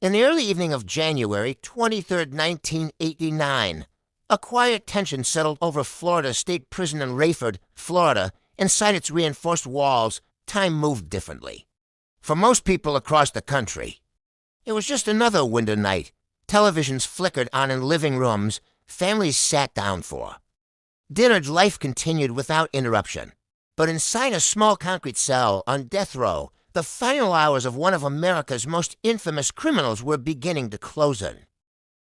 In the early evening of January 23rd, 1989, a quiet tension settled over Florida State Prison in Rayford, Florida. Inside its reinforced walls, time moved differently. For most people across the country, it was just another winter night. Televisions flickered on in living rooms, families sat down for. Dinnered life continued without interruption. But inside a small concrete cell on death row, the final hours of one of America's most infamous criminals were beginning to close in.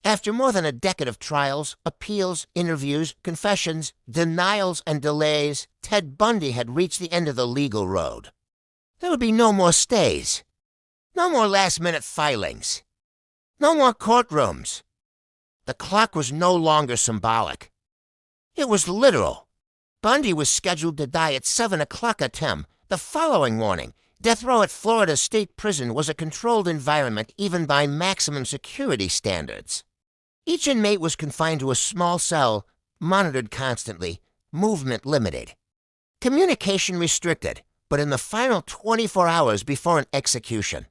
After more than a decade of trials, appeals, interviews, confessions, denials, and delays, Ted Bundy had reached the end of the legal road. There would be no more stays, no more last-minute filings, no more courtrooms. The clock was no longer symbolic. It was literal. Bundy was scheduled to die at 7 o'clock a.m. the following morning. Death row at Florida State Prison was a controlled environment even by maximum security standards. Each inmate was confined to a small cell, monitored constantly, movement limited. Communication restricted, but in the final 24 hours before an execution.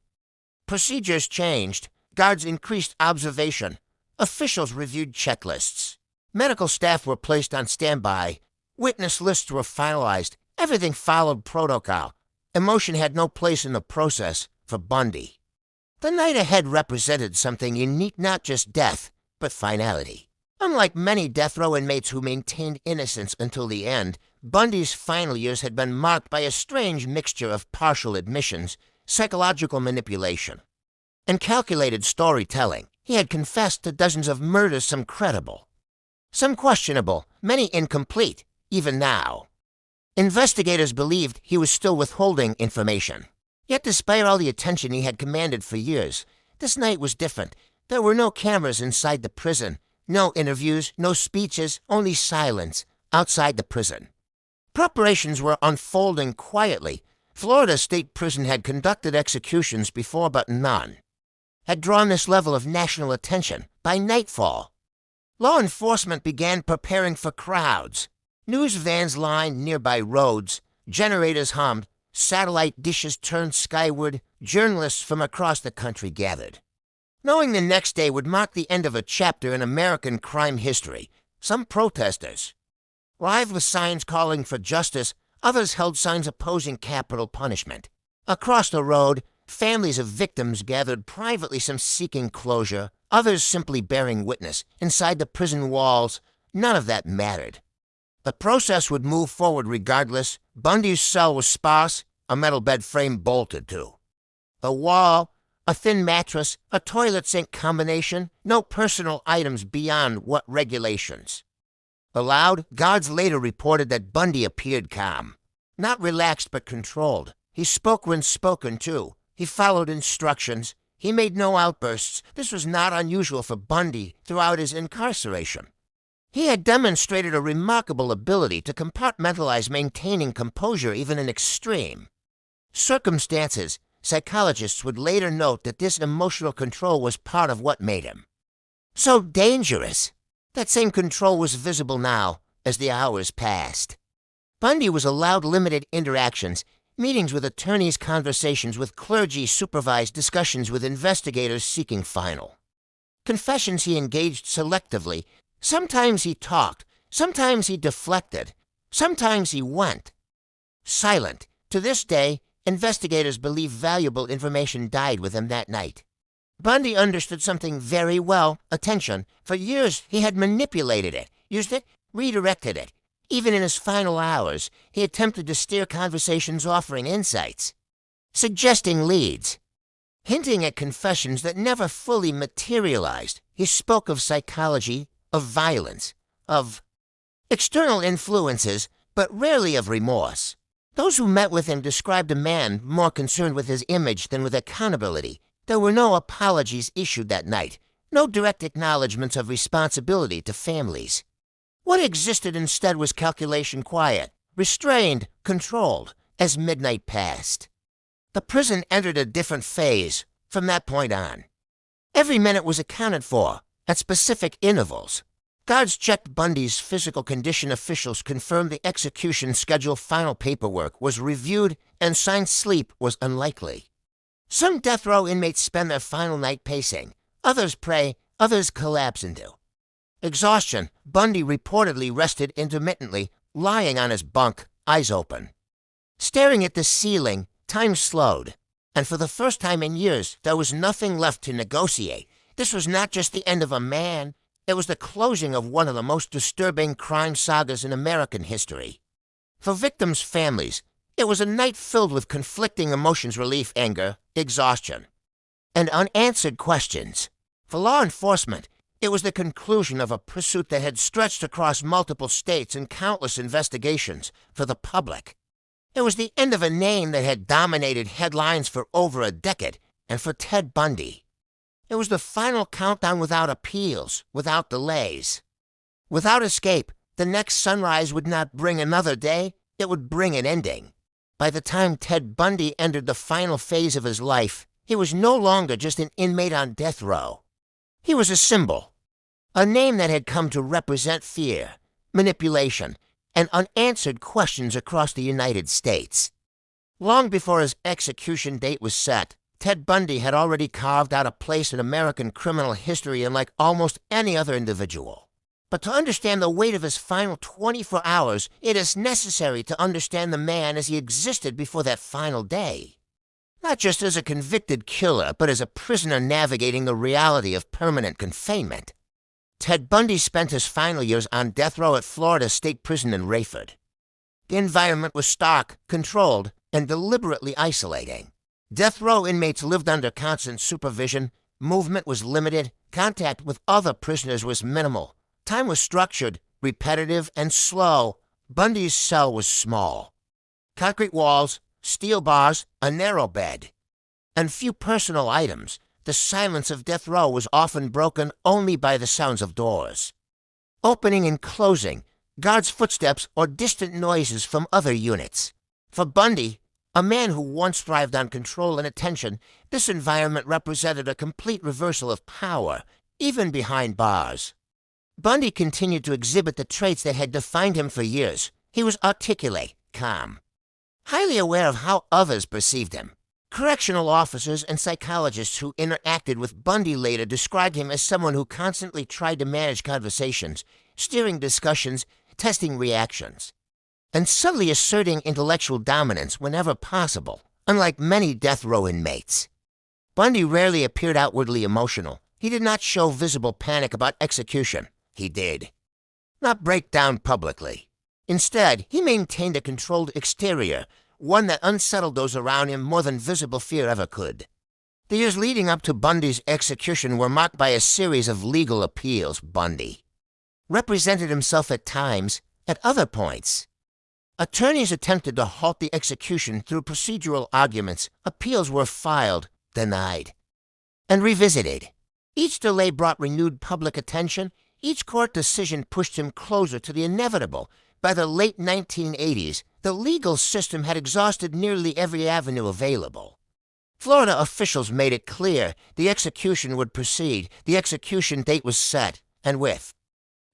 Procedures changed, guards increased observation, officials reviewed checklists. Medical staff were placed on standby, witness lists were finalized, everything followed protocol. Emotion had no place in the process for Bundy. The night ahead represented something unique, not just death, but finality. Unlike many death row inmates who maintained innocence until the end, Bundy's final years had been marked by a strange mixture of partial admissions, psychological manipulation, and calculated storytelling. He had confessed to dozens of murders, some credible, some questionable, many incomplete, even now. Investigators believed he was still withholding information. Yet despite all the attention he had commanded for years, this night was different. There were no cameras inside the prison, no interviews, no speeches, only silence outside the prison. Preparations were unfolding quietly. Florida State Prison had conducted executions before, but none had drawn this level of national attention. By nightfall, law enforcement began preparing for crowds. News vans lined nearby roads, generators hummed, satellite dishes turned skyward, journalists from across the country gathered. Knowing the next day would mark the end of a chapter in American crime history, some protesters arrived with signs calling for justice, others held signs opposing capital punishment. Across the road, families of victims gathered privately, some seeking closure, others simply bearing witness. Inside the prison walls, none of that mattered. The process would move forward regardless. Bundy's cell was sparse, a metal bed frame bolted to. The wall, a thin mattress, a toilet sink combination, no personal items beyond what regulations allowed. Guards later reported that Bundy appeared calm, not relaxed but controlled. He spoke when spoken to. He followed instructions. He made no outbursts. This was not unusual for Bundy throughout his incarceration. He had demonstrated a remarkable ability to compartmentalize, maintaining composure even in extreme circumstances. Psychologists would later note that this emotional control was part of what made him so dangerous. That same control was visible now as the hours passed. Bundy was allowed limited interactions, meetings with attorneys, conversations with clergy, supervised discussions with investigators seeking final confessions. He engaged selectively. Sometimes he talked, sometimes he deflected, sometimes he went silent. To this day, investigators believe valuable information died with him that night. Bundy understood something very well: attention. For years, he had manipulated it, used it, redirected it. Even in his final hours, he attempted to steer conversations, offering insights, suggesting leads, hinting at confessions that never fully materialized. He spoke of psychology, of violence, of external influences, but rarely of remorse. Those who met with him described a man more concerned with his image than with accountability. There were no apologies issued that night, no direct acknowledgments of responsibility to families. What existed instead was calculation, quiet, restrained, controlled. As midnight passed, the prison entered a different phase from that point on. Every minute was accounted for at specific intervals. Guards checked Bundy's physical condition. Officials confirmed the execution schedule. Final paperwork was reviewed and signed. Sleep was unlikely. Some death row inmates spend their final night pacing. Others pray, others collapse into exhaustion. Bundy reportedly rested intermittently, lying on his bunk, eyes open. Staring at the ceiling, time slowed, and for the first time in years, there was nothing left to negotiate. This was not just the end of a man, it was the closing of one of the most disturbing crime sagas in American history. For victims' families, it was a night filled with conflicting emotions: relief, anger, exhaustion, and unanswered questions. For law enforcement, it was the conclusion of a pursuit that had stretched across multiple states and countless investigations. For the public, it was the end of a name that had dominated headlines for over a decade. And for Ted Bundy, it was the final countdown without appeals, without delays. Without escape, the next sunrise would not bring another day, it would bring an ending. By the time Ted Bundy entered the final phase of his life, he was no longer just an inmate on death row. He was a symbol, a name that had come to represent fear, manipulation, and unanswered questions across the United States. Long before his execution date was set, Ted Bundy had already carved out a place in American criminal history unlike almost any other individual. But to understand the weight of his final 24 hours, it is necessary to understand the man as he existed before that final day. Not just as a convicted killer, but as a prisoner navigating the reality of permanent confinement. Ted Bundy spent his final years on death row at Florida State Prison in Rayford. The environment was stark, controlled, and deliberately isolating. Death row inmates lived under constant supervision, movement was limited, contact with other prisoners was minimal. Time was structured, repetitive, and slow. Bundy's cell was small. Concrete walls, steel bars, a narrow bed, and few personal items. The silence of death row was often broken only by the sounds of doors opening and closing, guards' footsteps, or distant noises from other units. For Bundy, a man who once thrived on control and attention, this environment represented a complete reversal of power, even behind bars. Bundy continued to exhibit the traits that had defined him for years. He was articulate, calm, highly aware of how others perceived him. Correctional officers and psychologists who interacted with Bundy later described him as someone who constantly tried to manage conversations, steering discussions, testing reactions, and subtly asserting intellectual dominance whenever possible. Unlike many death row inmates, Bundy rarely appeared outwardly emotional. He did not show visible panic about execution. He did not break down publicly. Instead, he maintained a controlled exterior, one that unsettled those around him more than visible fear ever could. The years leading up to Bundy's execution were marked by a series of legal appeals. Bundy represented himself at times. At other points, attorneys attempted to halt the execution through procedural arguments. Appeals were filed, denied, and revisited. Each delay brought renewed public attention. Each court decision pushed him closer to the inevitable. By the late 1980s, the legal system had exhausted nearly every avenue available. Florida officials made it clear the execution would proceed. The execution date was set, and with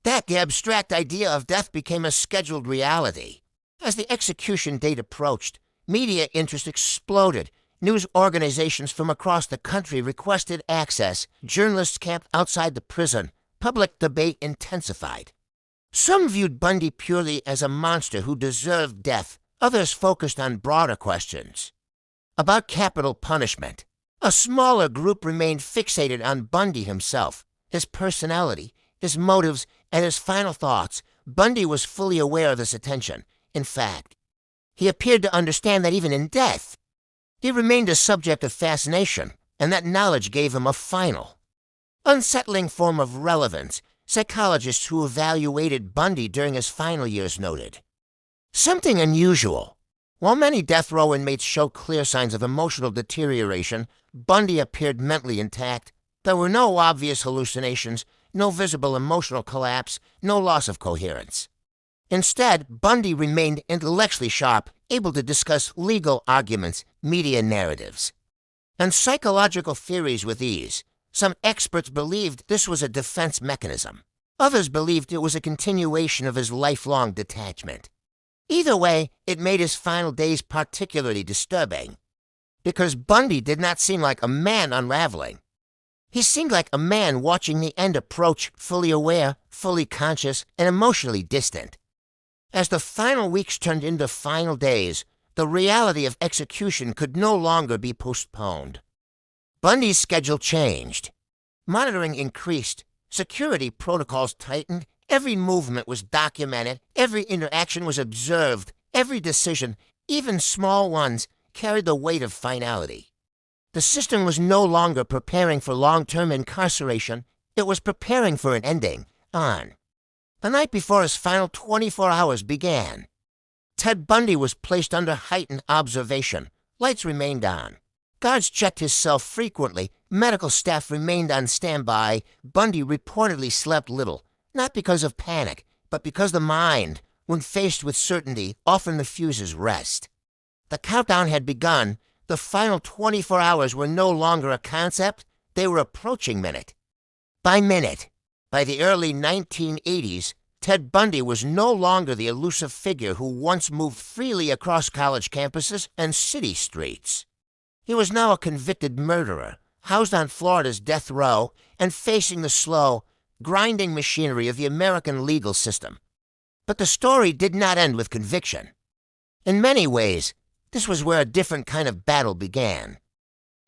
that, the abstract idea of death became a scheduled reality. As the execution date approached, media interest exploded. News organizations from across the country requested access. Journalists camped outside the prison. Public debate intensified. Some viewed Bundy purely as a monster who deserved death. Others focused on broader questions about capital punishment. A smaller group remained fixated on Bundy himself, his personality, his motives, and his final thoughts. Bundy was fully aware of this attention. In fact, he appeared to understand that even in death, he remained a subject of fascination, and that knowledge gave him a final, unsettling form of relevance. Psychologists who evaluated Bundy during his final years noted something unusual. While many death row inmates showed clear signs of emotional deterioration, Bundy appeared mentally intact. There were no obvious hallucinations, no visible emotional collapse, no loss of coherence. Instead, Bundy remained intellectually sharp, able to discuss legal arguments, media narratives, and psychological theories with ease. Some experts believed this was a defense mechanism. Others believed it was a continuation of his lifelong detachment. Either way, it made his final days particularly disturbing. because Bundy did not seem like a man unraveling. He seemed like a man watching the end approach, fully aware, fully conscious, and emotionally distant. As the final weeks turned into final days, the reality of execution could no longer be postponed. Bundy's schedule changed. Monitoring increased, security protocols tightened, every movement was documented, every interaction was observed, every decision, even small ones, carried the weight of finality. The system was no longer preparing for long-term incarceration, it was preparing for an ending, on. The night before his final 24 hours began, Ted Bundy was placed under heightened observation. Lights remained on. Guards checked his cell frequently. Medical staff remained on standby. Bundy reportedly slept little, not because of panic, but because the mind, when faced with certainty, often refuses rest. The countdown had begun. The final 24 hours were no longer a concept. They were approaching minute by minute. By the early 1980s, Ted Bundy was no longer the elusive figure who once moved freely across college campuses and city streets. He was now a convicted murderer, housed on Florida's death row and facing the slow, grinding machinery of the American legal system. But the story did not end with conviction. In many ways, this was where a different kind of battle began.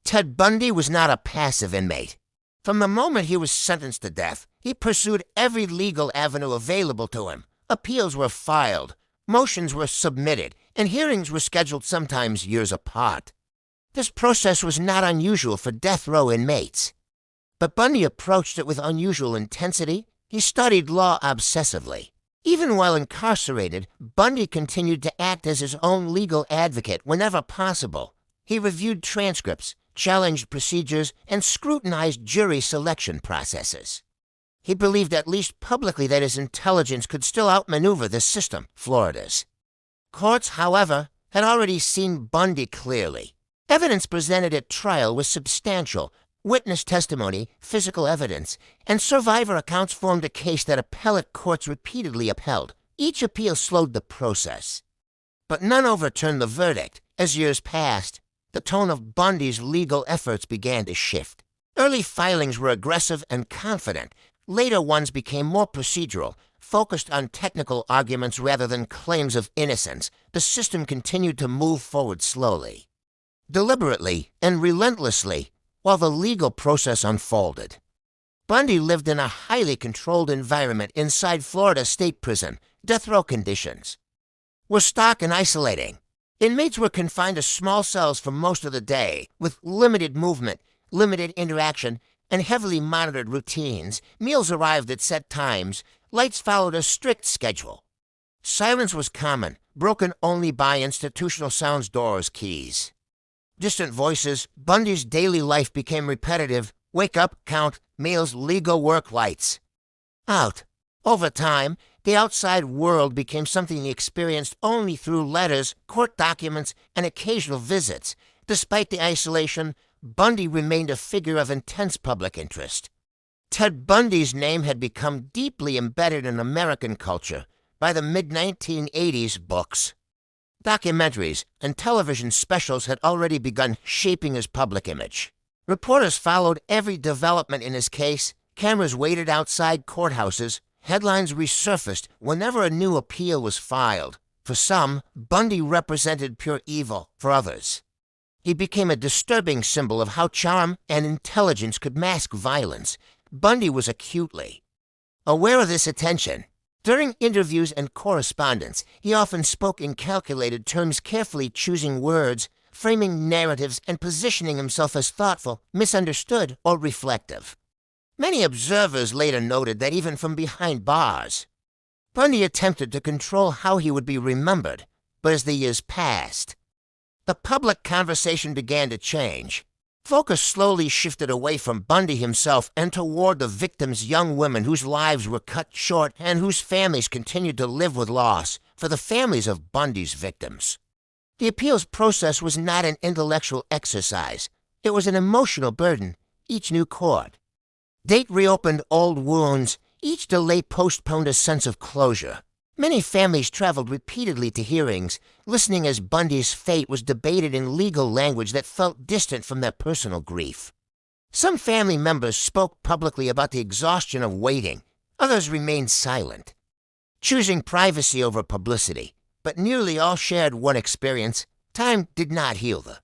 Ted Bundy was not a passive inmate. From the moment he was sentenced to death, he pursued every legal avenue available to him. Appeals were filed, motions were submitted, and hearings were scheduled sometimes years apart. This process was not unusual for death row inmates. But Bundy approached it with unusual intensity. He studied law obsessively. Even while incarcerated, Bundy continued to act as his own legal advocate whenever possible. He reviewed transcripts, challenged procedures, and scrutinized jury selection processes. He believed at least publicly that his intelligence could still outmaneuver the system, Florida's. Courts, however, had already seen Bundy clearly. Evidence presented at trial was substantial. Witness testimony, physical evidence, and survivor accounts formed a case that appellate courts repeatedly upheld. Each appeal slowed the process. But none overturned the verdict. As years passed, the tone of Bundy's legal efforts began to shift. Early filings were aggressive and confident. Later ones became more procedural, focused on technical arguments rather than claims of innocence. The system continued to move forward slowly, deliberately, and relentlessly, while the legal process unfolded. Bundy lived in a highly controlled environment inside Florida State Prison. Death row conditions were stark and isolating. Inmates were confined to small cells for most of the day, with limited movement, limited interaction, and heavily monitored routines. Meals arrived at set times. Lights followed a strict schedule. Silence was common, broken only by institutional sounds, doors, keys. Distant voices. Bundy's daily life became repetitive. Wake up, count, meals, legal work, lights. Out. Over time, the outside world became something he experienced only through letters, court documents, and occasional visits. Despite the isolation, Bundy remained a figure of intense public interest. Ted Bundy's name had become deeply embedded in American culture. By the mid-1980s, books, documentaries, and television specials had already begun shaping his public image. Reporters followed every development in his case. Cameras waited outside courthouses. Headlines resurfaced whenever a new appeal was filed. For some, Bundy represented pure evil. For others, he became a disturbing symbol of how charm and intelligence could mask violence. Bundy was acutely aware of this attention. During interviews and correspondence, he often spoke in calculated terms, carefully choosing words, framing narratives, and positioning himself as thoughtful, misunderstood, or reflective. Many observers later noted that even from behind bars, Bundy attempted to control how he would be remembered. But as the years passed, the public conversation began to change. Focus slowly shifted away from Bundy himself and toward the victims, young women whose lives were cut short and whose families continued to live with loss. For the families of Bundy's victims, the appeals process was not an intellectual exercise. It was an emotional burden. Each new court date reopened old wounds. Each delay postponed a sense of closure. Many families traveled repeatedly to hearings, listening as Bundy's fate was debated in legal language that felt distant from their personal grief. Some family members spoke publicly about the exhaustion of waiting. Others remained silent, choosing privacy over publicity. But nearly all shared one experience: time did not heal the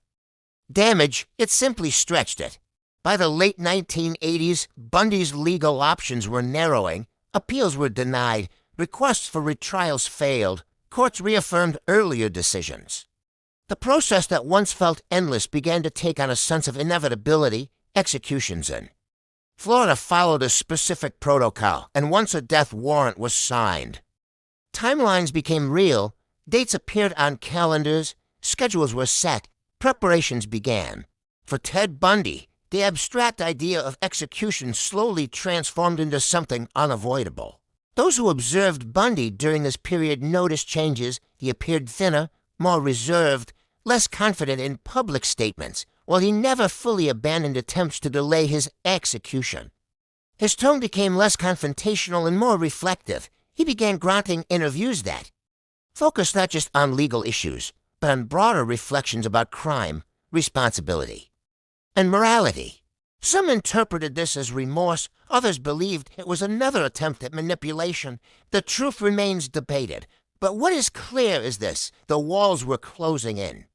damage, it simply stretched it. By the late 1980s, Bundy's legal options were narrowing. Appeals were denied. Requests for retrials failed. Courts reaffirmed earlier decisions. The process that once felt endless began to take on a sense of inevitability. Executions in Florida followed a specific protocol, and once a death warrant was signed, timelines became real. Dates appeared on calendars. Schedules were set. Preparations began. For Ted Bundy, the abstract idea of execution slowly transformed into something unavoidable. Those who observed Bundy during this period noticed changes. He appeared thinner, more reserved, less confident in public statements, while he never fully abandoned attempts to delay his execution. His tone became less confrontational and more reflective. He began granting interviews that focused not just on legal issues, but on broader reflections about crime, responsibility, and morality. Some interpreted this as remorse. Others believed it was another attempt at manipulation. The truth remains debated. But what is clear is this: the walls were closing in.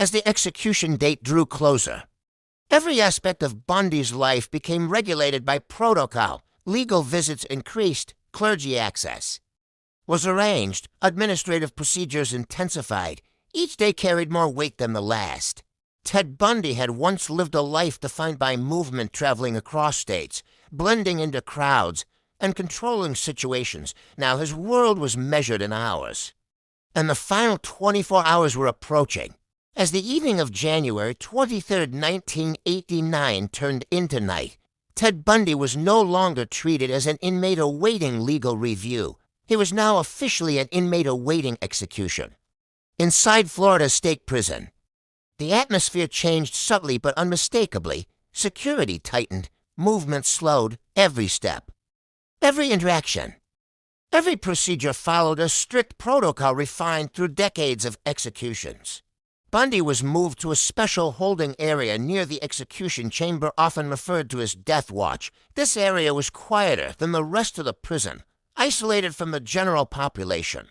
As the execution date drew closer, every aspect of Bundy's life became regulated by protocol. Legal visits increased. Clergy access was arranged. Administrative procedures intensified. Each day carried more weight than the last. Ted Bundy had once lived a life defined by movement, traveling across states, blending into crowds, and controlling situations. Now his world was measured in hours, and the final 24 hours were approaching. As the evening of January 23rd, 1989 turned into night, Ted Bundy was no longer treated as an inmate awaiting legal review. He was now officially an inmate awaiting execution. Inside Florida State Prison, the atmosphere changed subtly but unmistakably. Security tightened, movement slowed, every step, every interaction, every procedure followed a strict protocol refined through decades of executions. Bundy was moved to a special holding area near the execution chamber, often referred to as Death Watch. This area was quieter than the rest of the prison, isolated from the general population,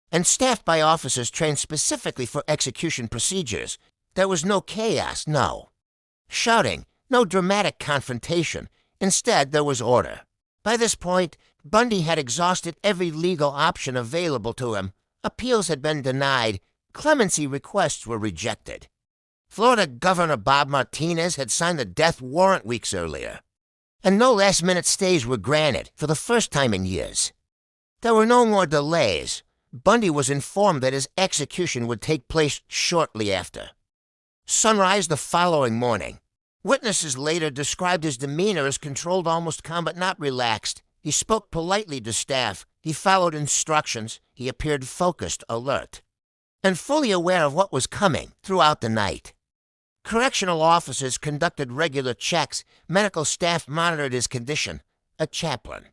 and staffed by officers trained specifically for execution procedures. There was no chaos, no shouting, no dramatic confrontation. Instead, there was order. By this point, Bundy had exhausted every legal option available to him. Appeals had been denied. Clemency requests were rejected. Florida Governor Bob Martinez had signed the death warrant weeks earlier, and no last-minute stays were granted for the first time in years. There were no more delays. Bundy was informed that his execution would take place shortly after sunrise the following morning. Witnesses later described his demeanor as controlled, almost calm, but not relaxed. He spoke politely to staff. He followed instructions. He appeared focused, alert, and fully aware of what was coming throughout the night. Correctional officers conducted regular checks. Medical staff monitored his condition. A chaplain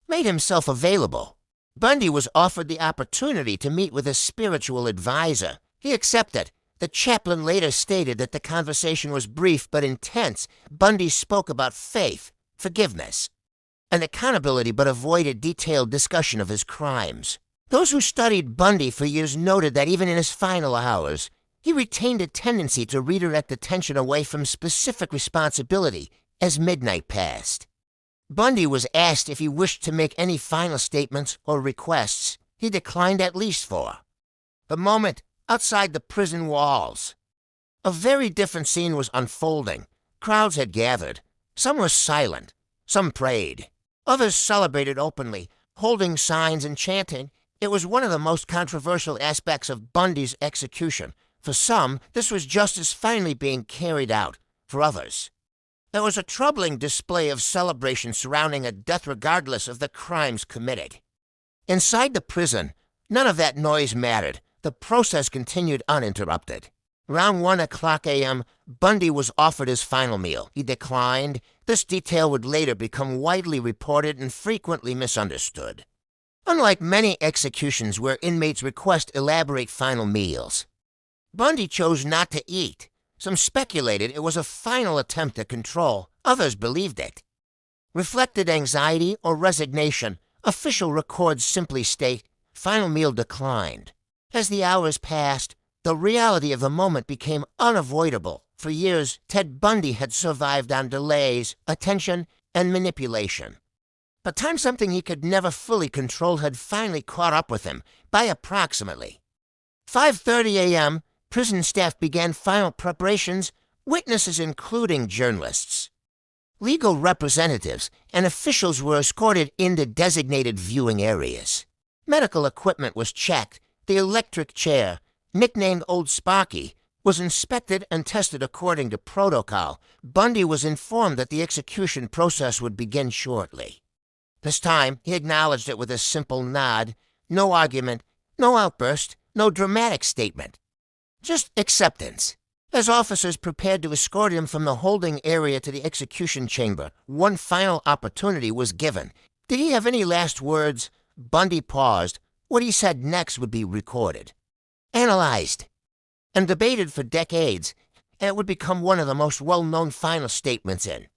made himself available. Bundy was offered the opportunity to meet with a spiritual advisor. He accepted. The chaplain later stated that the conversation was brief but intense. Bundy spoke about faith, forgiveness, and accountability, but avoided detailed discussion of his crimes. Those who studied Bundy for years noted that even in his final hours, he retained a tendency to redirect attention away from specific responsibility as midnight passed. Bundy was asked if he wished to make any final statements or requests. He declined at least 4. The moment outside the prison walls, a very different scene was unfolding. Crowds had gathered. Some were silent. Some prayed. Others celebrated openly, holding signs and chanting. It was one of the most controversial aspects of Bundy's execution. For some, this was justice finally being carried out. For others, there was a troubling display of celebration surrounding a death regardless of the crimes committed. Inside the prison, none of that noise mattered. The process continued uninterrupted. Around 1:00 a.m., Bundy was offered his final meal. He declined. This detail would later become widely reported and frequently misunderstood. Unlike many executions where inmates request elaborate final meals, Bundy chose not to eat. Some speculated it was a final attempt at control. Others believed it. Reflected anxiety or resignation, official records simply state, final meal declined. As the hours passed, the reality of the moment became unavoidable. For years, Ted Bundy had survived on delays, attention, and manipulation. But time something he could never fully control had finally caught up with him by approximately 5:30 a.m., prison staff began final preparations, witnesses including journalists. Legal representatives and officials were escorted into designated viewing areas. Medical equipment was checked. The electric chair, nicknamed Old Sparky, was inspected and tested according to protocol. Bundy was informed that the execution process would begin shortly. This time, he acknowledged it with a simple nod. No argument, no outburst, no dramatic statement. Just acceptance. As officers prepared to escort him from the holding area to the execution chamber, one final opportunity was given. Did he have any last words? Bundy paused. What he said next would be recorded, analyzed, and debated for decades, and it would become one of the most well-known final statements in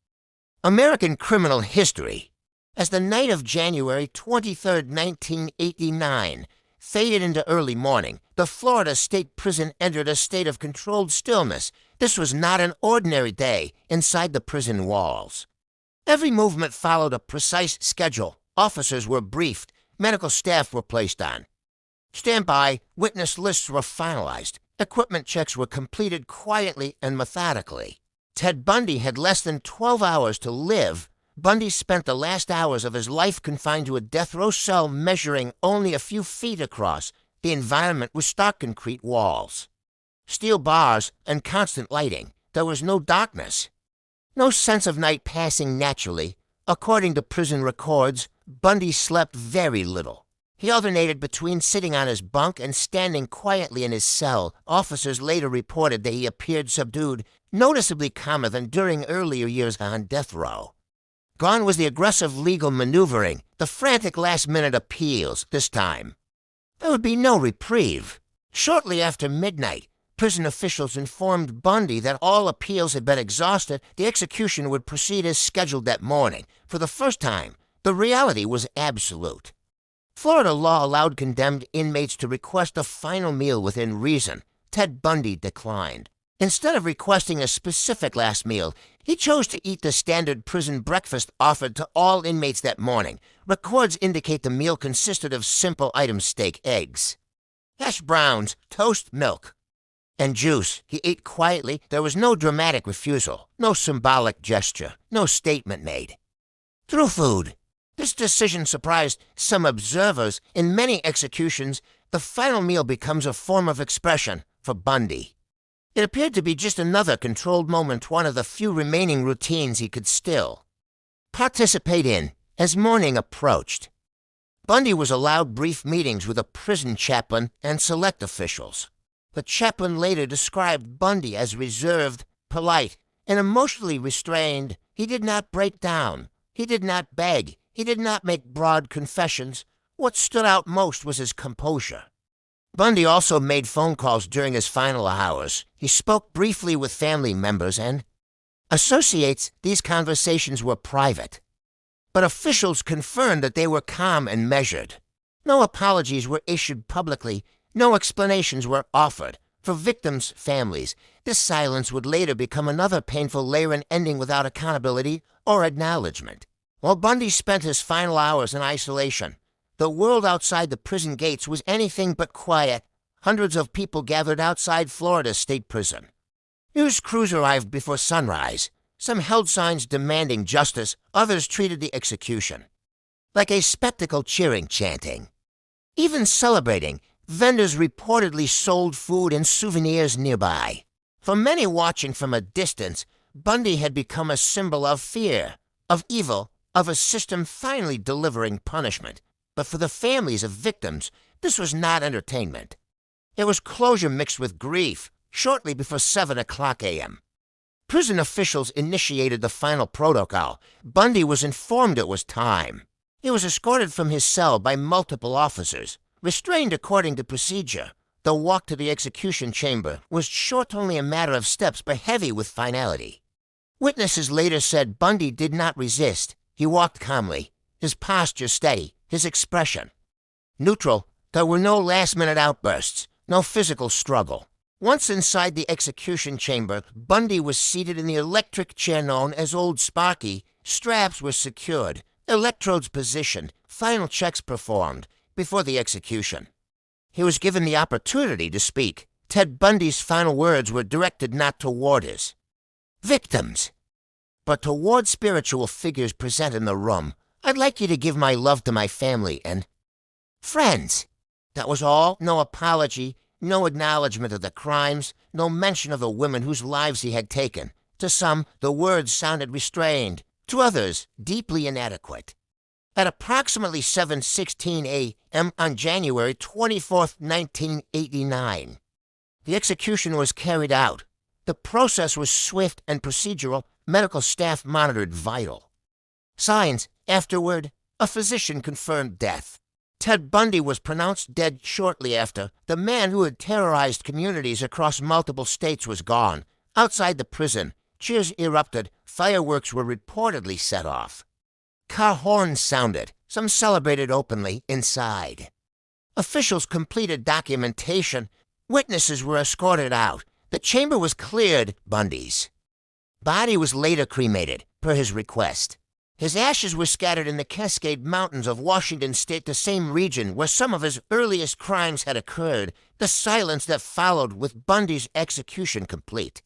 American criminal history. As the night of January 23, 1989, faded into early morning, the Florida State Prison entered a state of controlled stillness. This was not an ordinary day inside the prison walls. Every movement followed a precise schedule. Officers were briefed. Medical staff were placed on standby. Witness lists were finalized. Equipment checks were completed quietly and methodically. Ted Bundy had less than 12 hours to live. Bundy spent the last hours of his life confined to a death row cell measuring only a few feet across. The environment was stark concrete walls, steel bars, and constant lighting. There was no darkness, no sense of night passing naturally. According to prison records, Bundy slept very little. He alternated between sitting on his bunk and standing quietly in his cell. Officers later reported that he appeared subdued, noticeably calmer than during earlier years on death row. Gone was the aggressive legal maneuvering, the frantic last-minute appeals. This time, there would be no reprieve. Shortly after midnight, prison officials informed Bundy that all appeals had been exhausted. The execution would proceed as scheduled that morning. For the first time, the reality was absolute. Florida law allowed condemned inmates to request a final meal within reason. Ted Bundy declined. Instead of requesting a specific last meal, he chose to eat the standard prison breakfast offered to all inmates that morning. Records indicate the meal consisted of simple items: steak, eggs, hash browns, toast, milk, and juice. He ate quietly. There was no dramatic refusal, no symbolic gesture, no statement made. Through food. This decision surprised some observers. In many executions, the final meal becomes a form of expression. For Bundy, it appeared to be just another controlled moment, one of the few remaining routines he could still participate in. As morning approached, Bundy was allowed brief meetings with a prison chaplain and select officials. The chaplain later described Bundy as reserved, polite, and emotionally restrained. He did not break down. He did not beg. He did not make broad confessions. What stood out most was his composure. Bundy also made phone calls during his final hours. He spoke briefly with family members and associates. These conversations were private, but officials confirmed that they were calm and measured. No apologies were issued publicly. No explanations were offered. For victims' families, this silence would later become another painful layer in ending without accountability or acknowledgement. While Bundy spent his final hours in isolation, the world outside the prison gates was anything but quiet. Hundreds of people gathered outside Florida State Prison. News crews arrived before sunrise. Some held signs demanding justice. Others treated the execution like a spectacle, cheering, chanting, even celebrating. Vendors reportedly sold food and souvenirs nearby. For many watching from a distance, Bundy had become a symbol of fear, of evil, of a system finally delivering punishment. But for the families of victims, this was not entertainment. It was closure mixed with grief. Shortly before 7 o'clock a.m., prison officials initiated the final protocol. Bundy was informed it was time. He was escorted from his cell by multiple officers, restrained according to procedure. The walk to the execution chamber was short only a matter of steps, but heavy with finality. Witnesses later said Bundy did not resist. He walked calmly, his posture steady, his expression neutral. There were no last-minute outbursts, no physical struggle. Once inside the execution chamber, Bundy was seated in the electric chair known as Old Sparky. Straps were secured, electrodes positioned, final checks performed before the execution. He was given the opportunity to speak. Ted Bundy's final words were directed not toward his victims, but toward spiritual figures present in the room. I'd like you to give my love to my family and friends. That was all. No apology, no acknowledgement of the crimes, no mention of the women whose lives he had taken. To some, the words sounded restrained. To others, deeply inadequate. At approximately 7:16 a.m. on January 24th, 1989, the execution was carried out. The process was swift and procedural. Medical staff monitored vital signs. Afterward, a physician confirmed death. Ted Bundy was pronounced dead shortly after. The man who had terrorized communities across multiple states was gone. Outside the prison, cheers erupted. Fireworks were reportedly set off. Car horns sounded. Some celebrated openly inside. Officials completed documentation. Witnesses were escorted out. The chamber was cleared. Bundy's body was later cremated, per his request. His ashes were scattered in the Cascade Mountains of Washington State, the same region where some of his earliest crimes had occurred. The silence that followed with Bundy's execution complete.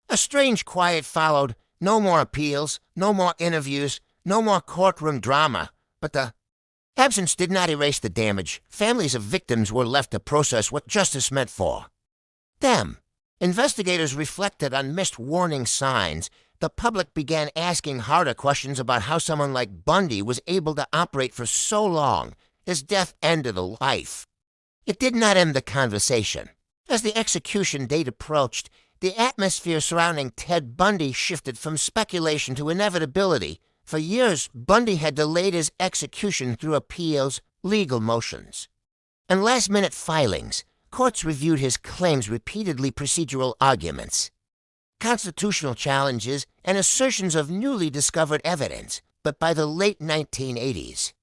A strange quiet followed. No more appeals, no more interviews, no more courtroom drama. But the absence did not erase the damage. Families of victims were left to process what justice meant for them. Investigators reflected on missed warning signs. The public began asking harder questions about how someone like Bundy was able to operate for so long. His death ended a life. It did not end the conversation. As the execution date approached, the atmosphere surrounding Ted Bundy shifted from speculation to inevitability. For years, Bundy had delayed his execution through appeals, legal motions, and last-minute filings. Courts reviewed his claims repeatedly. Procedural arguments, constitutional challenges, and assertions of newly discovered evidence. But by the late 1980s,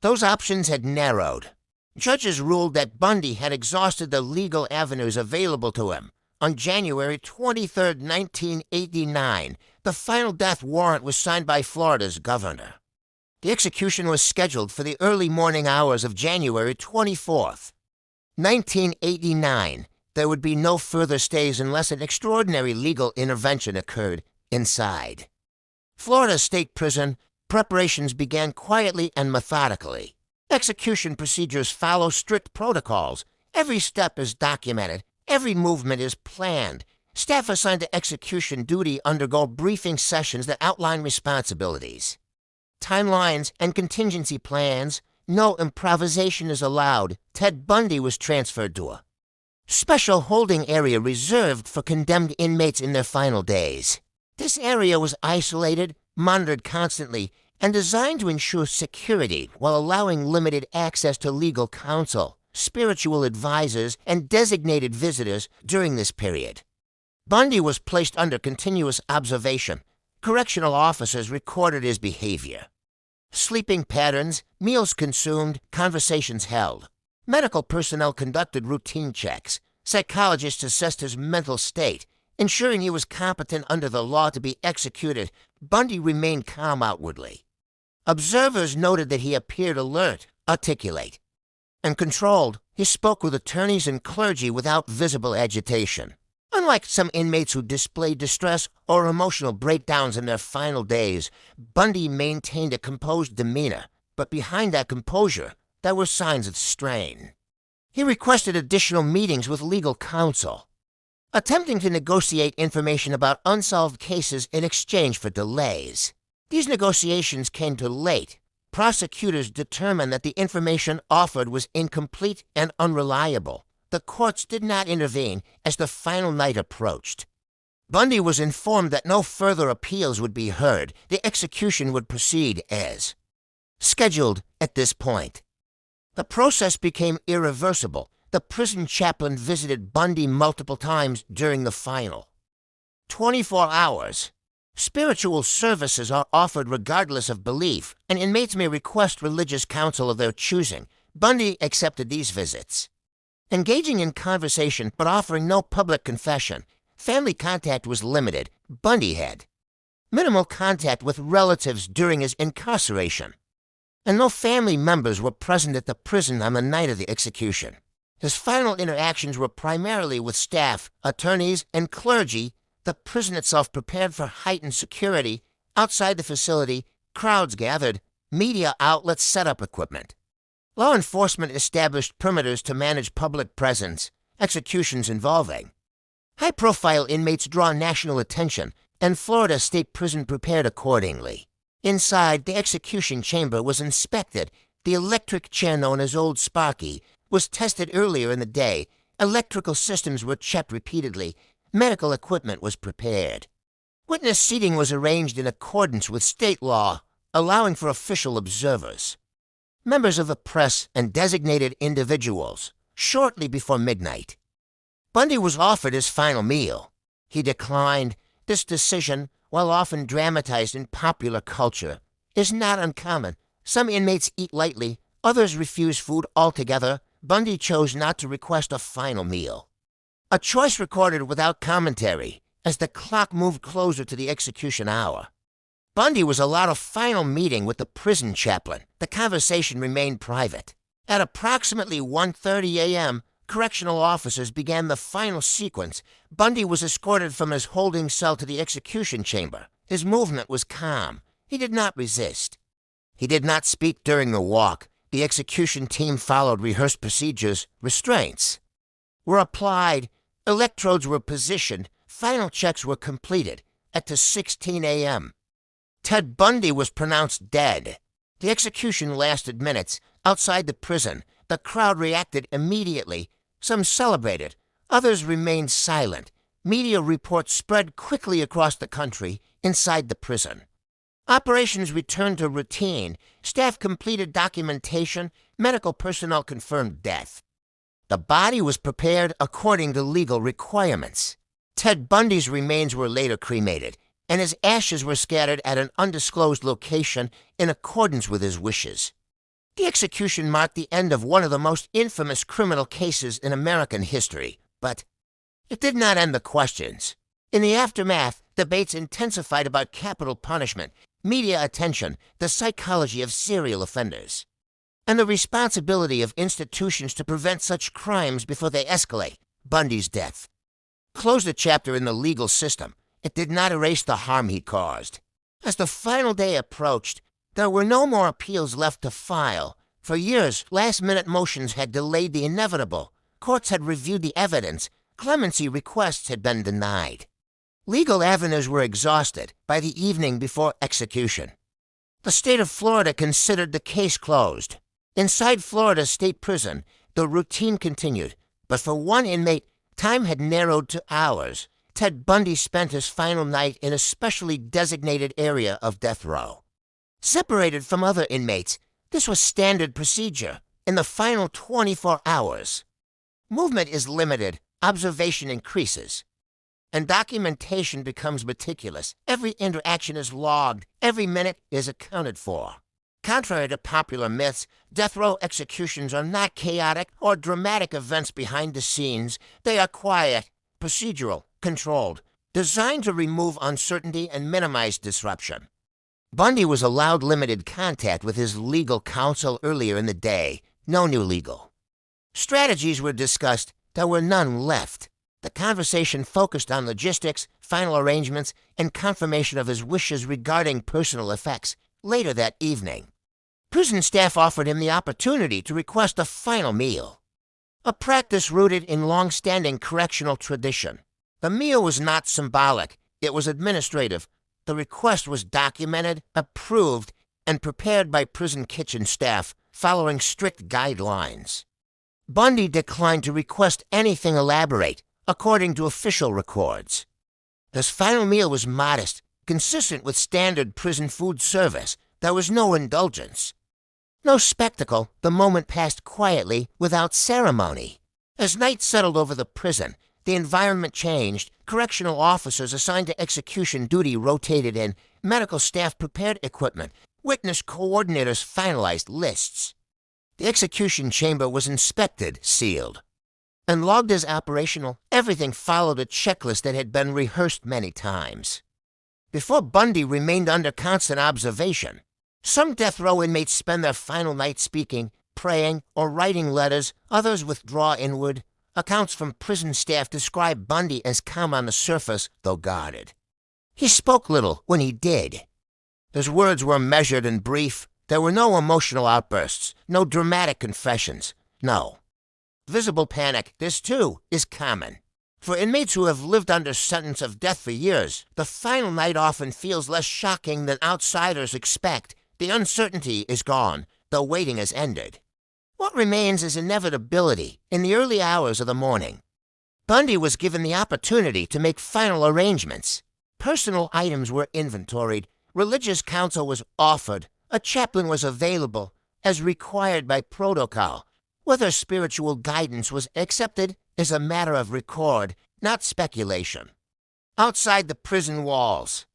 those options had narrowed. Judges ruled that Bundy had exhausted the legal avenues available to him. On January 23, 1989, the final death warrant was signed by Florida's governor. The execution was scheduled for the early morning hours of January 24th, 1989. There would be no further stays unless an extraordinary legal intervention occurred inside Florida State Prison. Preparations began quietly and methodically. Execution procedures follow strict protocols. Every step is documented. Every movement is planned. Staff assigned to execution duty undergo briefing sessions that outline responsibilities, timelines, and contingency plans. No improvisation is allowed. Ted Bundy was transferred to a special holding area reserved for condemned inmates in their final days. This area was isolated, monitored constantly, and designed to ensure security while allowing limited access to legal counsel, spiritual advisors, and designated visitors during this period. Bundy was placed under continuous observation. Correctional officers recorded his behavior, sleeping patterns, meals consumed, conversations held. Medical personnel conducted routine checks. Psychologists assessed his mental state, ensuring he was competent under the law to be executed. Bundy remained calm outwardly. Observers noted that he appeared alert, articulate, and controlled. He spoke with attorneys and clergy without visible agitation. Unlike some inmates who displayed distress or emotional breakdowns in their final days, Bundy maintained a composed demeanor, but behind that composure, there were signs of strain. He requested additional meetings with legal counsel, attempting to negotiate information about unsolved cases in exchange for delays. These negotiations came too late. Prosecutors determined that the information offered was incomplete and unreliable. The courts did not intervene as the final night approached. Bundy was informed that no further appeals would be heard. The execution would proceed as scheduled at this point. The process became irreversible. The prison chaplain visited Bundy multiple times during the final. 24 hours. Spiritual services are offered regardless of belief, and inmates may request religious counsel of their choosing. Bundy accepted these visits. Engaging in conversation but offering no public confession. Family contact was limited. Bundy had minimal contact with relatives during his incarceration, and no family members were present at the prison on the night of the execution. His final interactions were primarily with staff, attorneys, and clergy. The prison itself prepared for heightened security. Outside the facility, crowds gathered. Media outlets set up equipment. Law enforcement established perimeters to manage public presence. Executions involving high-profile inmates draw national attention, and Florida State Prison prepared accordingly. Inside, the execution chamber was inspected. The electric chair known as Old Sparky was tested earlier in the day. Electrical systems were checked repeatedly. Medical equipment was prepared. Witness seating was arranged in accordance with state law, allowing for official observers. Members of the press and designated individuals. Shortly before midnight, Bundy was offered his final meal. He declined. This decision, while often dramatized in popular culture, is not uncommon. Some inmates eat lightly, others refuse food altogether. Bundy chose not to request a final meal. A choice recorded without commentary as the clock moved closer to the execution hour. Bundy was allowed a final meeting with the prison chaplain. The conversation remained private. At approximately 1:30 a.m., correctional officers began the final sequence. Bundy was escorted from his holding cell to the execution chamber. His movement was calm. He did not resist. He did not speak during the walk. The execution team followed rehearsed procedures. Restraints were applied. Electrodes were positioned. Final checks were completed. At 2:16 a.m., Ted Bundy was pronounced dead. The execution lasted minutes. Outside the prison, the crowd reacted immediately. Some celebrated. Others remained silent. Media reports spread quickly across the country. Inside the prison, operations returned to routine. Staff completed documentation. Medical personnel confirmed death. The body was prepared according to legal requirements. Ted Bundy's remains were later cremated, and his ashes were scattered at an undisclosed location in accordance with his wishes. The execution marked the end of one of the most infamous criminal cases in American history, but it did not end the questions. In the aftermath, debates intensified about capital punishment, media attention, the psychology of serial offenders, and the responsibility of institutions to prevent such crimes before they escalate. Bundy's death closed a chapter in the legal system. It did not erase the harm he caused. As the final day approached, there were no more appeals left to file. For years, last-minute motions had delayed the inevitable. Courts had reviewed the evidence. Clemency requests had been denied. Legal avenues were exhausted by the evening before execution. The state of Florida considered the case closed. Inside Florida State Prison, the routine continued, but for one inmate, time had narrowed to hours. Ted Bundy spent his final night in a specially designated area of death row. Separated from other inmates, this was standard procedure. In the final 24 hours, movement is limited, observation increases, and documentation becomes meticulous. Every interaction is logged, every minute is accounted for. Contrary to popular myths, death row executions are not chaotic or dramatic events behind the scenes. They are quiet, procedural, controlled, designed to remove uncertainty and minimize disruption. Bundy was allowed limited contact with his legal counsel earlier in the day. No new legal strategies were discussed. There were none left. The conversation focused on logistics, final arrangements, and confirmation of his wishes regarding personal effects. Later that evening, prison staff offered him the opportunity to request a final meal, a practice rooted in long-standing correctional tradition. The meal was not symbolic. It was administrative. The request was documented, approved, and prepared by prison kitchen staff, following strict guidelines. Bundy declined to request anything elaborate, according to official records. His final meal was modest, consistent with standard prison food service. There was no indulgence. No spectacle, the moment passed quietly, without ceremony. As night settled over the prison, the environment changed. Correctional officers assigned to execution duty rotated in. Medical staff prepared equipment. Witness coordinators finalized lists. The execution chamber was inspected, sealed, and logged as operational. Everything followed a checklist that had been rehearsed many times. Before Bundy remained under constant observation. Some death row inmates spend their final night speaking, praying, or writing letters. Others withdraw inward. Accounts from prison staff describe Bundy as calm on the surface, though guarded. He spoke little when he did. His words were measured and brief. There were no emotional outbursts, no dramatic confessions. No. Visible panic, this too, is common. For inmates who have lived under sentence of death for years, the final night often feels less shocking than outsiders expect. The uncertainty is gone. The waiting has ended. What remains is inevitability in the early hours of the morning. Bundy was given the opportunity to make final arrangements. Personal items were inventoried. Religious counsel was offered. A chaplain was available, as required by protocol. Whether spiritual guidance was accepted is a matter of record, not speculation. Outside the prison walls,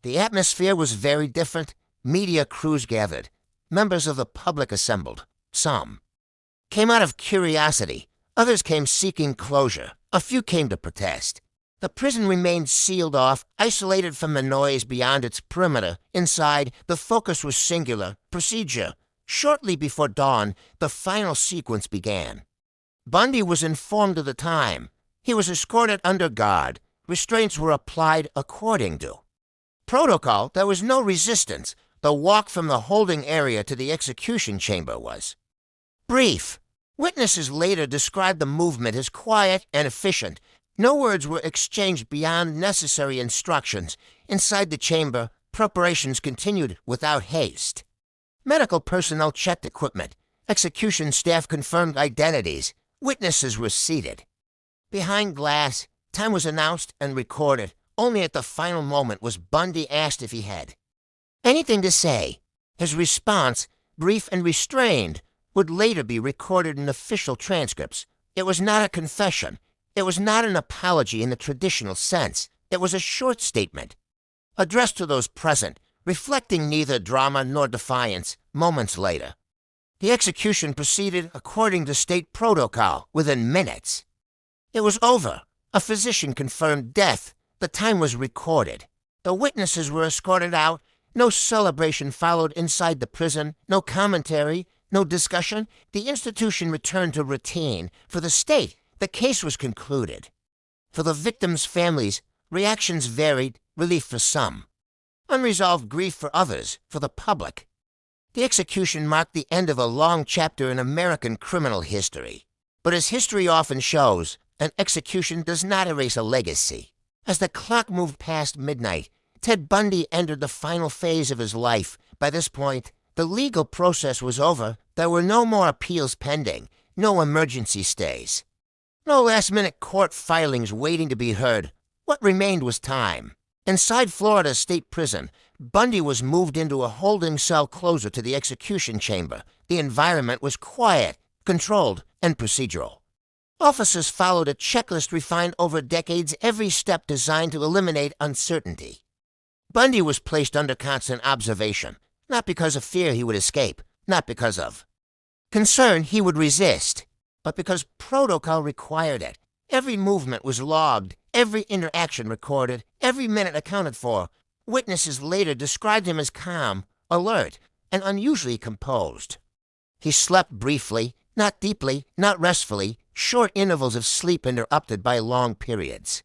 the atmosphere was very different. Media crews gathered. Members of the public assembled. Some came out of curiosity. Others came seeking closure. A few came to protest. The prison remained sealed off, isolated from the noise beyond its perimeter. Inside, the focus was singular, procedure. Shortly before dawn, the final sequence began. Bundy was informed of the time. He was escorted under guard. Restraints were applied according to protocol. There was no resistance. The walk from the holding area to the execution chamber was brief. Witnesses later described the movement as quiet and efficient. No words were exchanged beyond necessary instructions. Inside the chamber, preparations continued without haste. Medical personnel checked equipment. Execution staff confirmed identities. Witnesses were seated. Behind glass, time was announced and recorded. Only at the final moment was Bundy asked if he had anything to say. His response, brief and restrained, would later be recorded in official transcripts. It was not a confession. It was not an apology in the traditional sense. It was a short statement, addressed to those present, reflecting neither drama nor defiance. Moments later, the execution proceeded according to state protocol within minutes. It was over. A physician confirmed death. The time was recorded. The witnesses were escorted out. No celebration followed inside the prison. No commentary. No discussion. The institution returned to routine. For the state, the case was concluded. For the victims' families, reactions varied. Relief for some. Unresolved grief for others. For the public, the execution marked the end of a long chapter in American criminal history. But as history often shows, an execution does not erase a legacy. As the clock moved past midnight, Ted Bundy entered the final phase of his life. By this point, the legal process was over. There were no more appeals pending, no emergency stays, no last-minute court filings waiting to be heard. What remained was time. Inside Florida State Prison, Bundy was moved into a holding cell closer to the execution chamber. The environment was quiet, controlled, and procedural. Officers followed a checklist refined over decades, every step designed to eliminate uncertainty. Bundy was placed under constant observation, not because of fear he would escape, not because of concern he would resist, but because protocol required it. Every movement was logged, every interaction recorded, every minute accounted for. Witnesses later described him as calm, alert, and unusually composed. He slept briefly, not deeply, not restfully, short intervals of sleep interrupted by long periods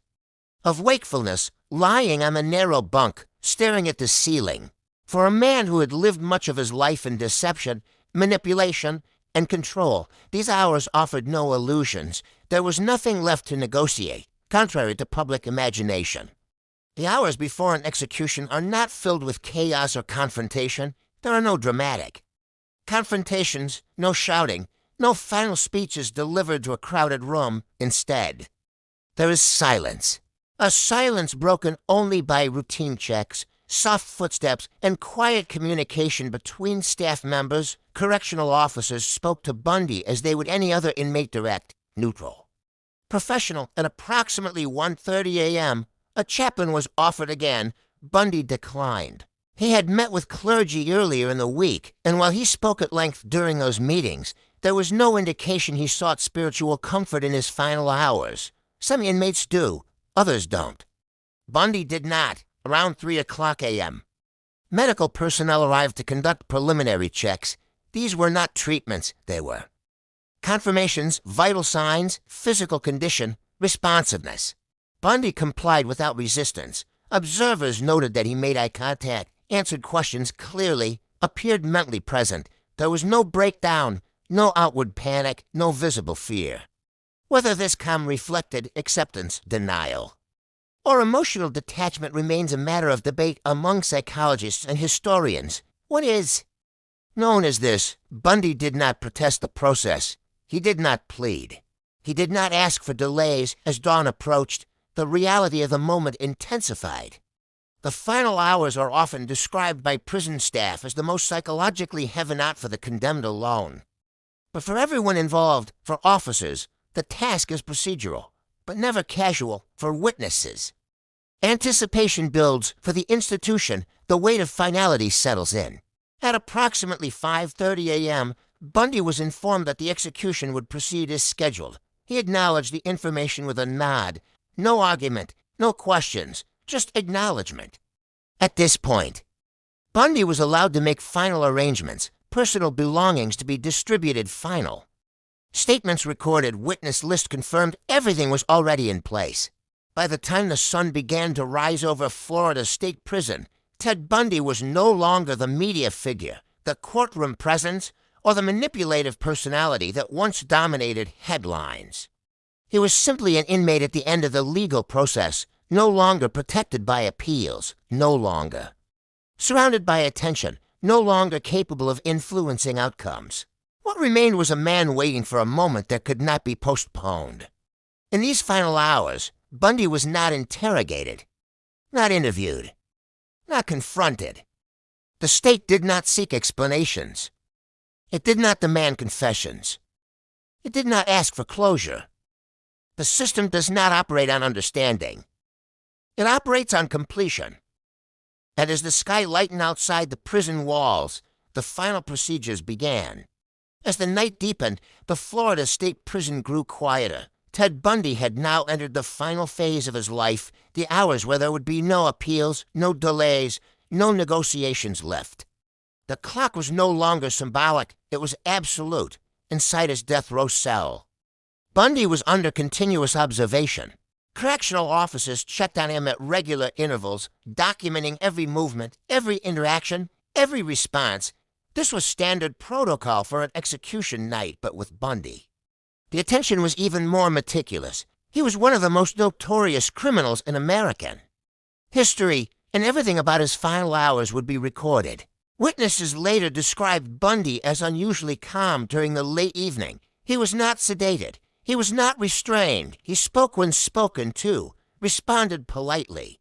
of wakefulness, lying on the narrow bunk, staring at the ceiling. For a man who had lived much of his life in deception, manipulation, and control, these hours offered no illusions. There was nothing left to negotiate, contrary to public imagination. The hours before an execution are not filled with chaos or confrontation. There are no dramatic confrontations, no shouting, no final speeches delivered to a crowded room. Instead, there is silence. A silence broken only by routine checks, soft footsteps, and quiet communication between staff members, correctional officers spoke to Bundy as they would any other inmate direct, neutral. Professional. At approximately 1:30 a.m., a chaplain was offered again. Bundy declined. He had met with clergy earlier in the week, and while he spoke at length during those meetings, there was no indication he sought spiritual comfort in his final hours. Some inmates do, others don't. Bundy did not, around 3 o'clock a.m. Medical personnel arrived to conduct preliminary checks. These were not treatments, they were confirmations, vital signs, physical condition, responsiveness. Bundy complied without resistance. Observers noted that he made eye contact, answered questions clearly, appeared mentally present. There was no breakdown, no outward panic, no visible fear. Whether this calm reflected acceptance, denial, or emotional detachment remains a matter of debate among psychologists and historians. What is known as this, Bundy did not protest the process. He did not plead. He did not ask for delays. As dawn approached, the reality of the moment intensified. The final hours are often described by prison staff as the most psychologically heavy out for the condemned alone. But for everyone involved, for officers, the task is procedural, but never casual for witnesses. Anticipation builds for the institution. The weight of finality settles in. At approximately 5:30 a.m., Bundy was informed that the execution would proceed as scheduled. He acknowledged the information with a nod. No argument, no questions, just acknowledgement. At this point, Bundy was allowed to make final arrangements, personal belongings to be distributed final. Statements recorded, witness list confirmed, everything was already in place. By the time the sun began to rise over Florida State Prison, Ted Bundy was no longer the media figure, the courtroom presence, or the manipulative personality that once dominated headlines. He was simply an inmate at the end of the legal process, no longer protected by appeals, no longer surrounded by attention, no longer capable of influencing outcomes. What remained was a man waiting for a moment that could not be postponed. In these final hours, Bundy was not interrogated, not interviewed, not confronted. The state did not seek explanations. It did not demand confessions. It did not ask for closure. The system does not operate on understanding. It operates on completion. And as the sky lightened outside the prison walls, the final procedures began. As the night deepened, the Florida State Prison grew quieter. Ted Bundy had now entered the final phase of his life, the hours where there would be no appeals, no delays, no negotiations left. The clock was no longer symbolic, it was absolute, inside his death row cell. Bundy was under continuous observation. Correctional officers checked on him at regular intervals, documenting every movement, every interaction, every response. This was standard protocol for an execution night, but with Bundy. The attention was even more meticulous. He was one of the most notorious criminals in America. History and everything about his final hours would be recorded. Witnesses later described Bundy as unusually calm during the late evening. He was not sedated. He was not restrained. He spoke when spoken to, responded politely,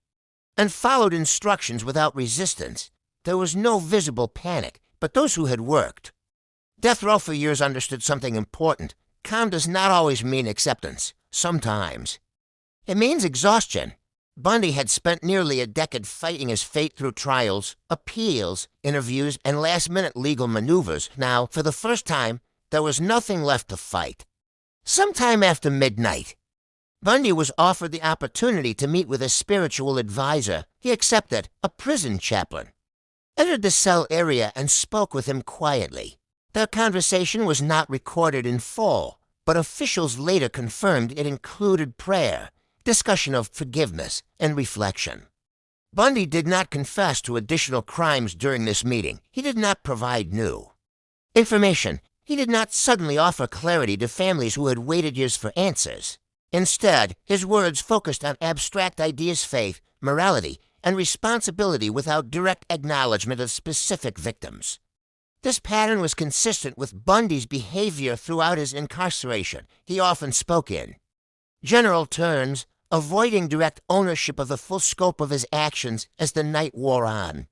and followed instructions without resistance. There was no visible panic, but those who had worked death row for years understood something important. Calm does not always mean acceptance. Sometimes it means exhaustion. Bundy had spent nearly a decade fighting his fate through trials, appeals, interviews, and last-minute legal maneuvers. Now, for the first time, there was nothing left to fight. Sometime after midnight, Bundy was offered the opportunity to meet with a spiritual advisor. He accepted, a prison chaplain. Entered the cell area and spoke with him quietly. Their conversation was not recorded in full, but officials later confirmed it included prayer, discussion of forgiveness, and reflection. Bundy did not confess to additional crimes during this meeting. He did not provide new information. He did not suddenly offer clarity to families who had waited years for answers. Instead, his words focused on abstract ideas, faith, morality, and responsibility without direct acknowledgement of specific victims. This pattern was consistent with Bundy's behavior throughout his incarceration. He often spoke in general terms, avoiding direct ownership of the full scope of his actions as the night wore on.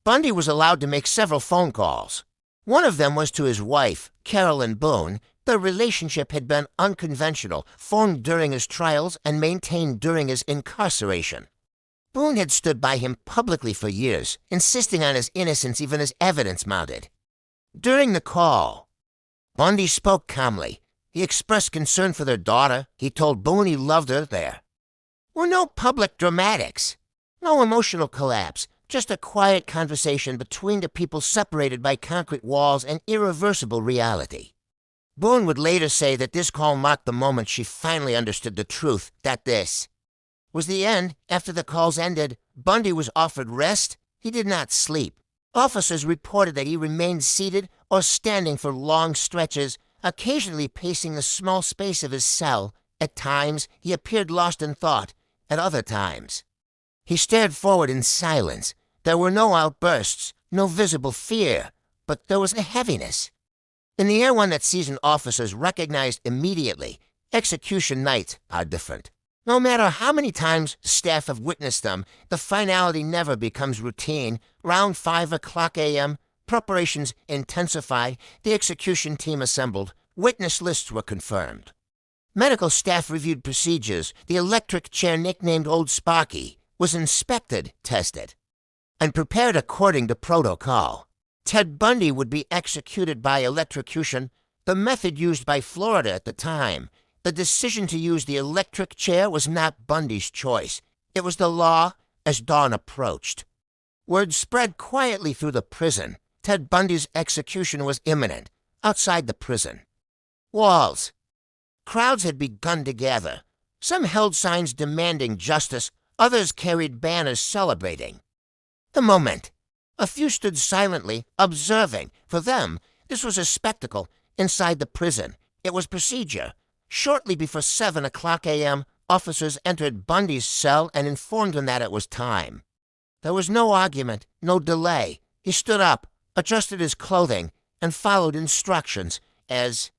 Bundy was allowed to make several phone calls. One of them was to his wife, Carolyn Boone. The relationship had been unconventional, formed during his trials and maintained during his incarceration. Boone had stood by him publicly for years, insisting on his innocence even as evidence mounted. During the call, Bundy spoke calmly. He expressed concern for their daughter. He told Boone he loved her there. Were no public dramatics, no emotional collapse, just a quiet conversation between the people separated by concrete walls and irreversible reality. Boone would later say that this call marked the moment she finally understood the truth, that this was the end. After the calls ended, Bundy was offered rest. He did not sleep. Officers reported that he remained seated or standing for long stretches, occasionally pacing the small space of his cell. At times, he appeared lost in thought. At other times, he stared forward in silence. There were no outbursts, no visible fear, but there was a heaviness in the air, one that seasoned officers recognized immediately. Execution nights are different. No matter how many times staff have witnessed them, the finality never becomes routine. Round 5 o'clock a.m., preparations intensified, the execution team assembled, witness lists were confirmed. Medical staff reviewed procedures. The electric chair, nicknamed Old Sparky, was inspected, tested, and prepared according to protocol. Ted Bundy would be executed by electrocution, the method used by Florida at the time. The decision to use the electric chair was not Bundy's choice. It was the law as dawn approached. Word spread quietly through the prison. Ted Bundy's execution was imminent, outside the prison. Walls. Crowds had begun to gather. Some held signs demanding justice. Others carried banners celebrating the moment. A few stood silently, observing. For them, this was a spectacle inside the prison. It was procedure. Shortly before 7 o'clock a.m., officers entered Bundy's cell and informed him that it was time. There was no argument, no delay. He stood up, adjusted his clothing, and followed instructions as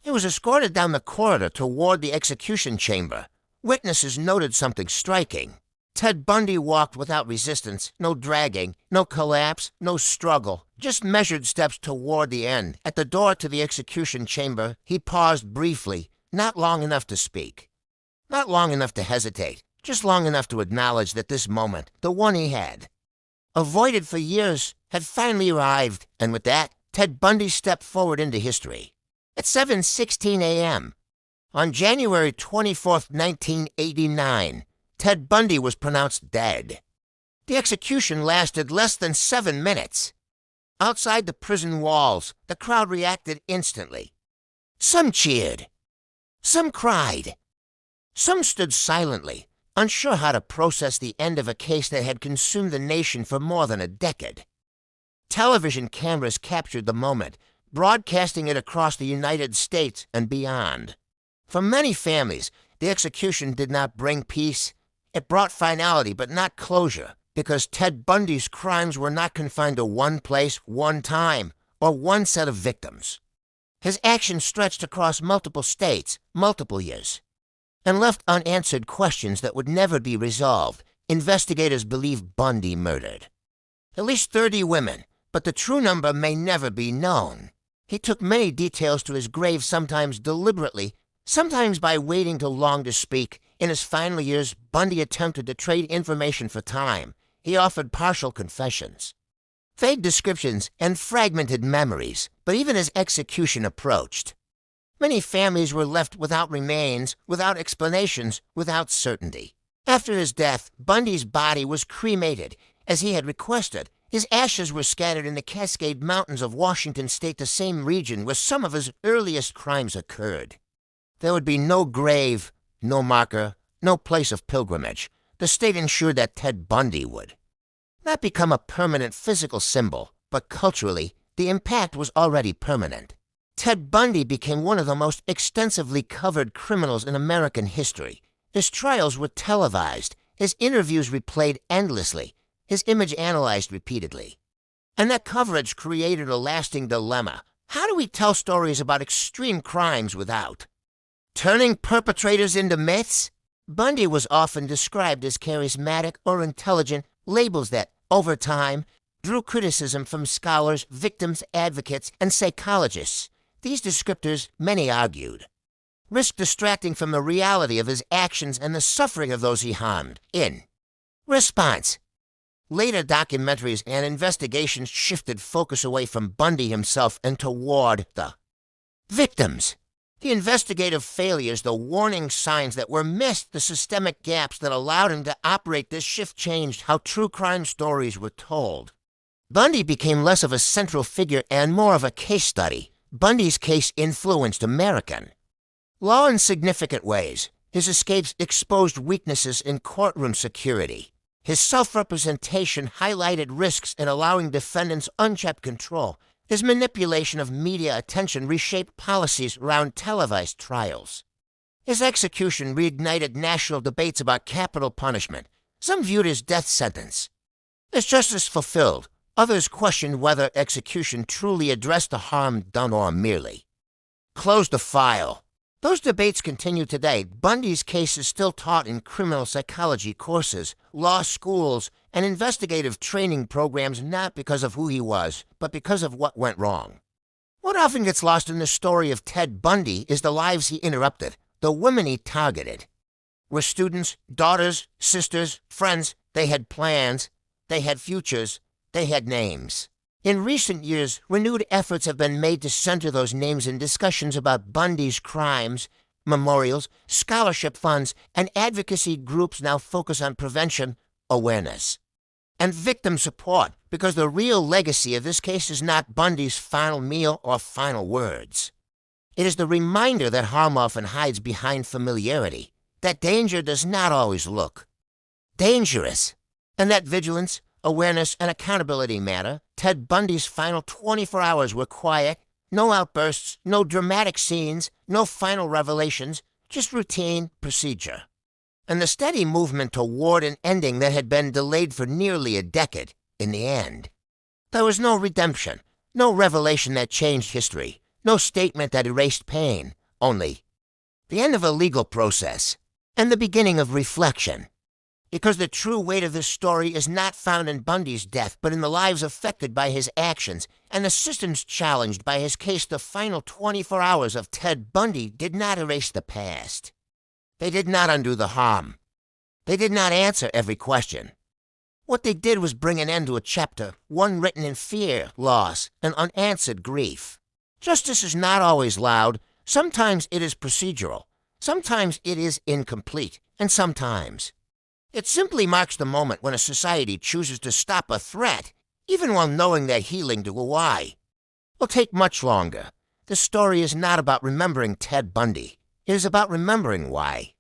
he was escorted down the corridor toward the execution chamber. Witnesses noted something striking. Ted Bundy walked without resistance, no dragging, no collapse, no struggle, just measured steps toward the end. At the door to the execution chamber, he paused briefly, not long enough to speak, not long enough to hesitate, just long enough to acknowledge that this moment, the one he had avoided for years, had finally arrived, and with that, Ted Bundy stepped forward into history. At 7:16 a.m., on January 24th, 1989, Ted Bundy was pronounced dead. The execution lasted less than 7 minutes. Outside the prison walls, the crowd reacted instantly. Some cheered. Some cried. Some stood silently, unsure how to process the end of a case that had consumed the nation for more than a decade. Television cameras captured the moment, broadcasting it across the United States and beyond. For many families, the execution did not bring peace. It brought finality, but not closure, because Ted Bundy's crimes were not confined to one place, one time, or one set of victims. His actions stretched across multiple states, multiple years, and left unanswered questions that would never be resolved. Investigators believe Bundy murdered at least 30 women, but the true number may never be known. He took many details to his grave, sometimes deliberately, sometimes by waiting too long to speak. In his final years, Bundy attempted to trade information for time. He offered partial confessions, vague descriptions, and fragmented memories. But even as execution approached, many families were left without remains, without explanations, without certainty. After his death, Bundy's body was cremated, as he had requested. His ashes were scattered in the Cascade Mountains of Washington state, the same region where some of his earliest crimes occurred. There would be no grave, no marker, no place of pilgrimage. The state ensured that Ted Bundy would not become a permanent physical symbol, but culturally, the impact was already permanent. Ted Bundy became one of the most extensively covered criminals in American history. His trials were televised, his interviews replayed endlessly, his image analyzed repeatedly. And that coverage created a lasting dilemma. How do we tell stories about extreme crimes without turning perpetrators into myths? Bundy was often described as charismatic or intelligent, labels that, over time, drew criticism from scholars, victims, advocates, and psychologists. These descriptors, many argued, risked distracting from the reality of his actions and the suffering of those he harmed. In response, later documentaries and investigations shifted focus away from Bundy himself and toward the victims. The investigative failures, the warning signs that were missed, the systemic gaps that allowed him to operate. This shift changed how true crime stories were told. Bundy became less of a central figure and more of a case study. Bundy's case influenced American law in significant ways. His escapes exposed weaknesses in courtroom security. His self-representation highlighted risks in allowing defendants unchecked control. His manipulation of media attention reshaped policies around televised trials. His execution reignited national debates about capital punishment. Some viewed his death sentence as justice fulfilled. Others questioned whether execution truly addressed the harm done or merely closed the file. Those debates continue today. Bundy's case is still taught in criminal psychology courses, law schools, and investigative training programs, not because of who he was, but because of what went wrong. What often gets lost in the story of Ted Bundy is the lives he interrupted. The women he targeted were students, daughters, sisters, friends. They had plans, they had futures, they had names. In recent years, renewed efforts have been made to center those names in discussions about Bundy's crimes. Memorials, scholarship funds, and advocacy groups now focus on prevention, awareness, and victim support, because the real legacy of this case is not Bundy's final meal or final words. It is the reminder that harm often hides behind familiarity, that danger does not always look dangerous, and that vigilance, awareness, and accountability matter. Ted Bundy's final 24 hours were quiet. No outbursts, no dramatic scenes, no final revelations, just routine procedure. And the steady movement toward an ending that had been delayed for nearly a decade, in the end. There was no redemption, no revelation that changed history, no statement that erased pain, only the end of a legal process and the beginning of reflection. Because the true weight of this story is not found in Bundy's death, but in the lives affected by his actions and the systems challenged by his case. The final 24 hours of Ted Bundy did not erase the past. They did not undo the harm. They did not answer every question. What they did was bring an end to a chapter, one written in fear, loss, and unanswered grief. Justice is not always loud. Sometimes it is procedural. Sometimes it is incomplete. And sometimes it simply marks the moment when a society chooses to stop a threat, even while knowing that healing to a why will take much longer. The story is not about remembering Ted Bundy. It is about remembering why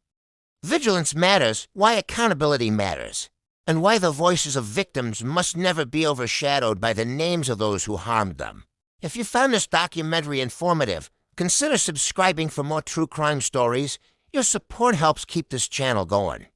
vigilance matters, why accountability matters, and why the voices of victims must never be overshadowed by the names of those who harmed them. If you found this documentary informative, consider subscribing for more true crime stories. Your support helps keep this channel going.